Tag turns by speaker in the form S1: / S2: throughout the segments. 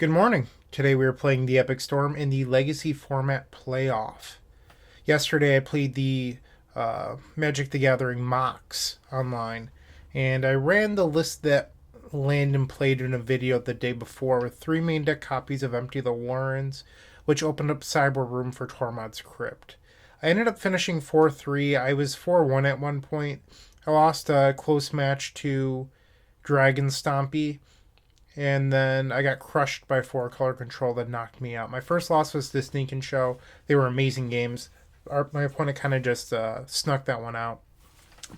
S1: Good morning. Today we are playing the Epic Storm in the Legacy format playoff. Yesterday I played the Magic the Gathering mocks online, and I ran the list that Landon played in a video the day before with 3 main deck copies of Empty the Warrens, which opened up Cyber Room for Tormod's Crypt. I ended up finishing 4-3. I was 4-1 at one point. I lost a close match to Dragon Stompy, and then I got crushed by 4 color control that knocked me out. My first loss was to Sneak and Show. They were amazing games. My opponent kind of just snuck that one out.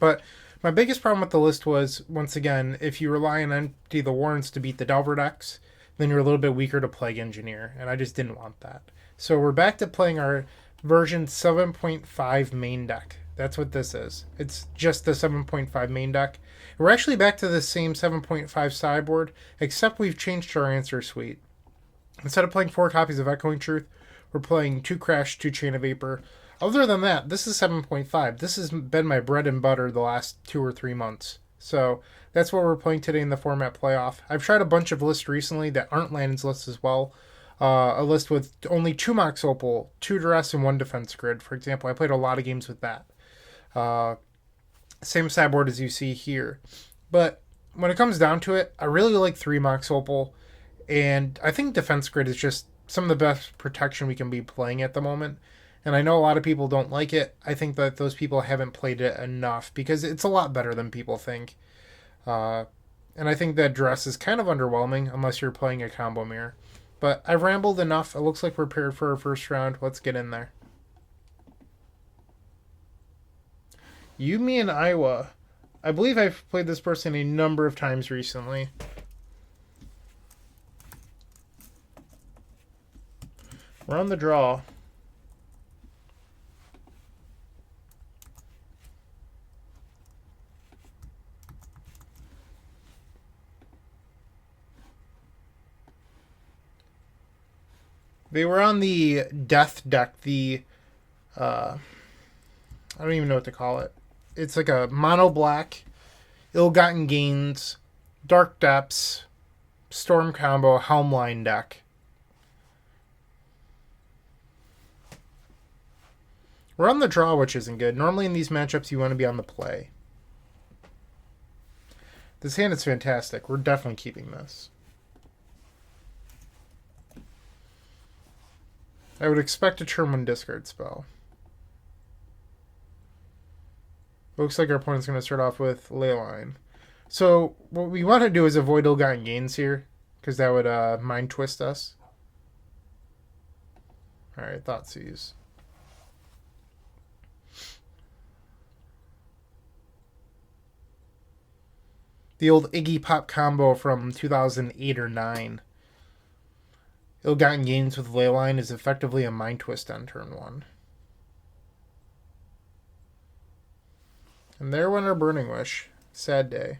S1: But my biggest problem with the list was, once again, if you rely on Empty the Warrens to beat the Delver decks, then you're a little bit weaker to Plague Engineer, and I just didn't want that. So we're back to playing our version 7.5 main deck. That's what this is. It's just the 7.5 main deck. We're actually back to the same 7.5 sideboard, except we've changed our answer suite. Instead of playing 4 copies of Echoing Truth, we're playing 2 Crash, 2 Chain of Vapor. Other than that, this is 7.5. This has been my bread and butter the last 2 or 3 months. So that's what we're playing today in the format playoff. I've tried a bunch of lists recently that aren't Landon's lists as well. A list with only 2 Mox Opal, 2 Duress, and 1 Defense Grid. For example, I played a lot of games with that. Same sideboard as you see here. But when it comes down to it, I really like 3 Mox Opal, and I think Defense Grid is just some of the best protection we can be playing at the moment. And I know a lot of people don't like it. I think that those people haven't played it enough because it's a lot better than people think. And I think that Dress is kind of underwhelming unless you're playing a combo mirror. But I've rambled enough. It looks like we're prepared for our first round. Let's get in there. youmeandiowa. I believe I've played this person a number of times recently. We're on the draw. They were on the DETH deck, I don't even know what to call it. It's like a mono black, ill-gotten gains, dark depths, storm combo, Helmline deck. We're on the draw, which isn't good. Normally in these matchups, you want to be on the play. This hand is fantastic. We're definitely keeping this. I would expect a turn 1 discard spell. Looks like our opponent's going to start off with Leyline. So what we want to do is avoid ill-gotten gains here, because that would mind twist us. Alright, Thoughtseize. The old Iggy Pop combo from 2008 or 9. Ill-gotten gains with Leyline is effectively a mind twist on turn 1. And there went our Burning Wish. Sad day.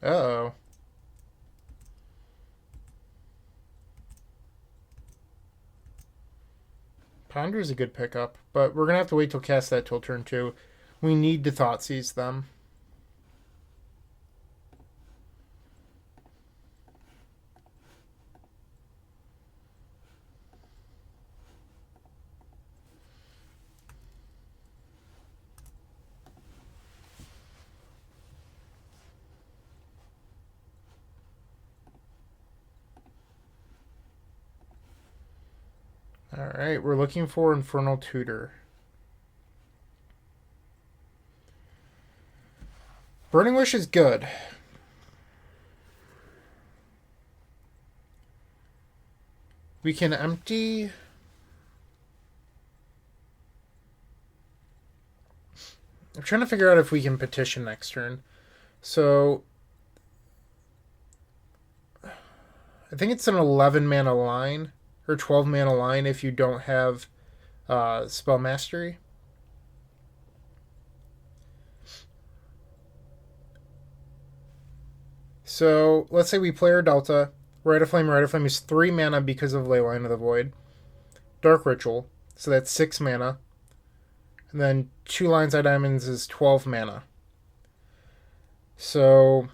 S1: Uh-oh. Ponder is a good pickup, but we're going to have to wait till cast that till turn 2. We need to Thoughtseize them. Alright, we're looking for Infernal Tutor. Burning Wish is good. We can empty... I'm trying to figure out if we can petition next turn. So... I think it's an 11 mana line. Or 12 mana line if you don't have Spell Mastery. So let's say we play our Delta. Rite of Flame is 3 mana because of Leyline of the Void. Dark Ritual, so that's 6 mana. And then 2 Lion's Eye Diamonds is 12 mana. So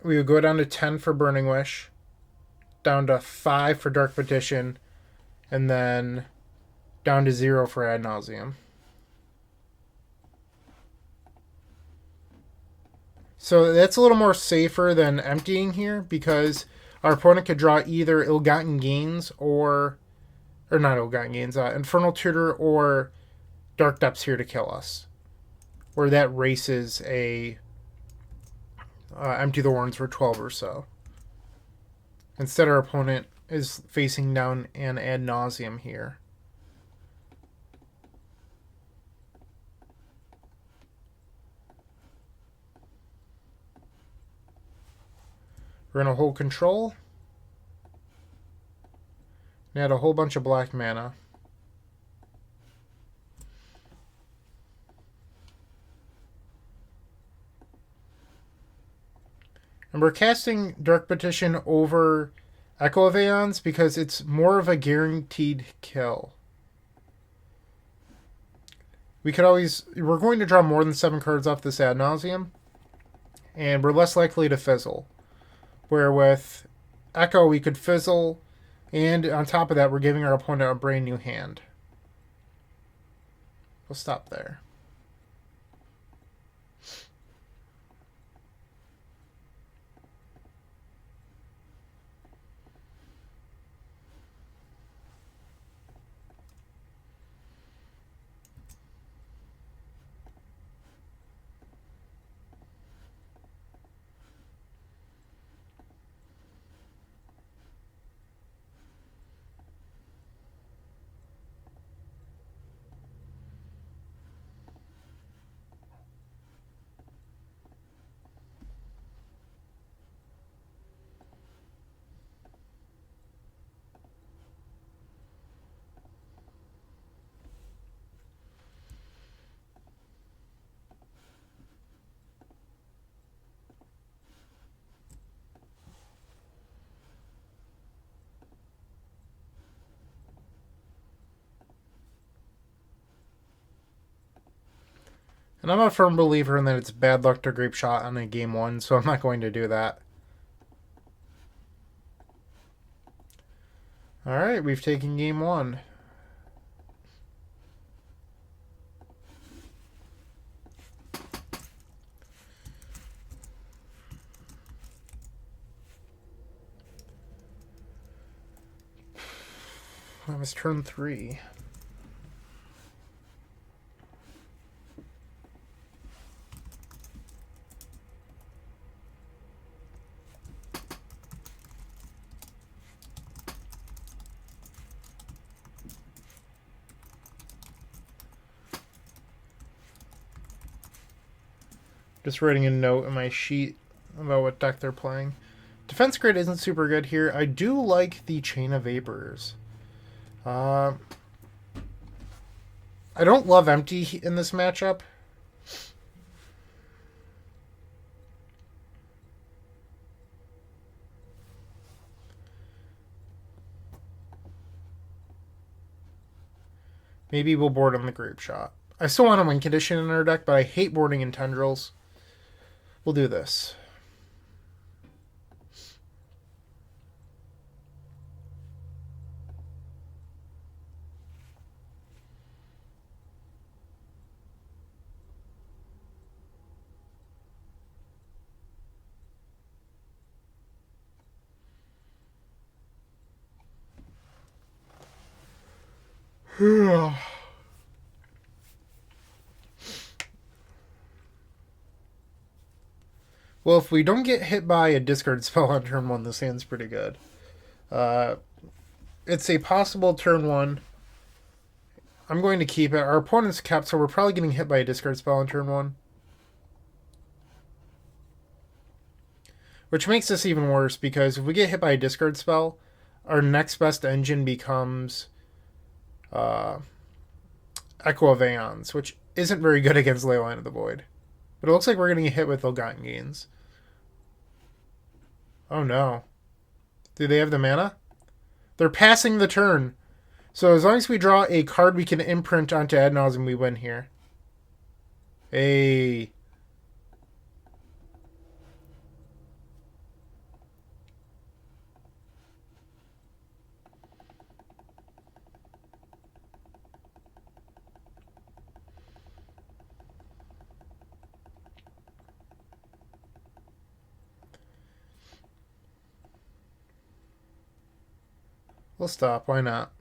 S1: we would go down to 10 for Burning Wish, down to 5 for Dark Petition, and then down to 0 for Ad Nauseam. So that's a little more safer than emptying here, because our opponent could draw either Ill-Gotten Gains or not Ill-Gotten Gains, Infernal Tutor or Dark Depths here to kill us, where that races a Empty the Warrens for 12 or so. Instead, our opponent is facing down an Ad Nauseam here. We're going to hold control and add a whole bunch of black mana. And we're casting Dark Petition over Echo of Aeons because it's more of a guaranteed kill. We're going to draw more than 7 cards off this Ad Nauseam, and we're less likely to fizzle. Where with Echo, we could fizzle, and on top of that, we're giving our opponent a brand new hand. We'll stop there. And I'm a firm believer in that it's bad luck to Grape Shot on a game 1, so I'm not going to do that. Alright, we've taken game 1. That was turn 3. Just writing a note in my sheet about what deck they're playing. Defense grid isn't super good here. I do like the Chain of Vapors. I don't love empty in this matchup. Maybe we'll board on the Grape Shot. I still want a win condition in our deck, but I hate boarding in Tendrils. We'll do this. Well, if we don't get hit by a discard spell on turn 1, this hand's pretty good. It's a possible turn 1. I'm going to keep it. Our opponent's kept, so we're probably getting hit by a discard spell on turn 1. Which makes this even worse, because if we get hit by a discard spell, our next best engine becomes Echo of Aeons, which isn't very good against Leyline of the Void. But it looks like we're going to get hit with Ill-Gotten Gains. Oh no. Do they have the mana? They're passing the turn. So as long as we draw a card we can imprint onto Ad Nauseam, we win here. Hey. We'll stop. Why not?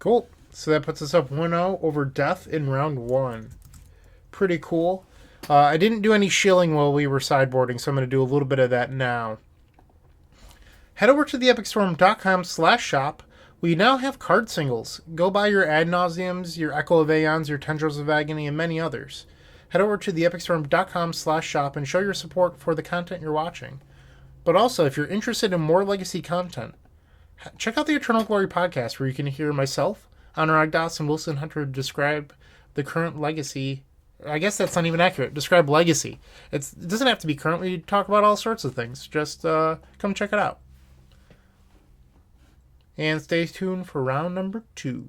S1: Cool. So that puts us up 1-0 over Death in round 1. Pretty cool. I didn't do any shilling while we were sideboarding, so I'm going to do a little bit of that now. Head over to theepicstorm.com/shop. We now have card singles. Go buy your Ad Nauseams, your Echo of Aeons, your Tendrils of Agony, and many others. Head over to theepicstorm.com/shop and show your support for the content you're watching. But also, if you're interested in more Legacy content, check out the Eternal Glory podcast, where you can hear myself, Anurag Das, and Wilson Hunter describe the current Legacy. I guess that's not even accurate. Describe Legacy. It doesn't have to be current. We talk about all sorts of things. Just come check it out. And stay tuned for round number 2.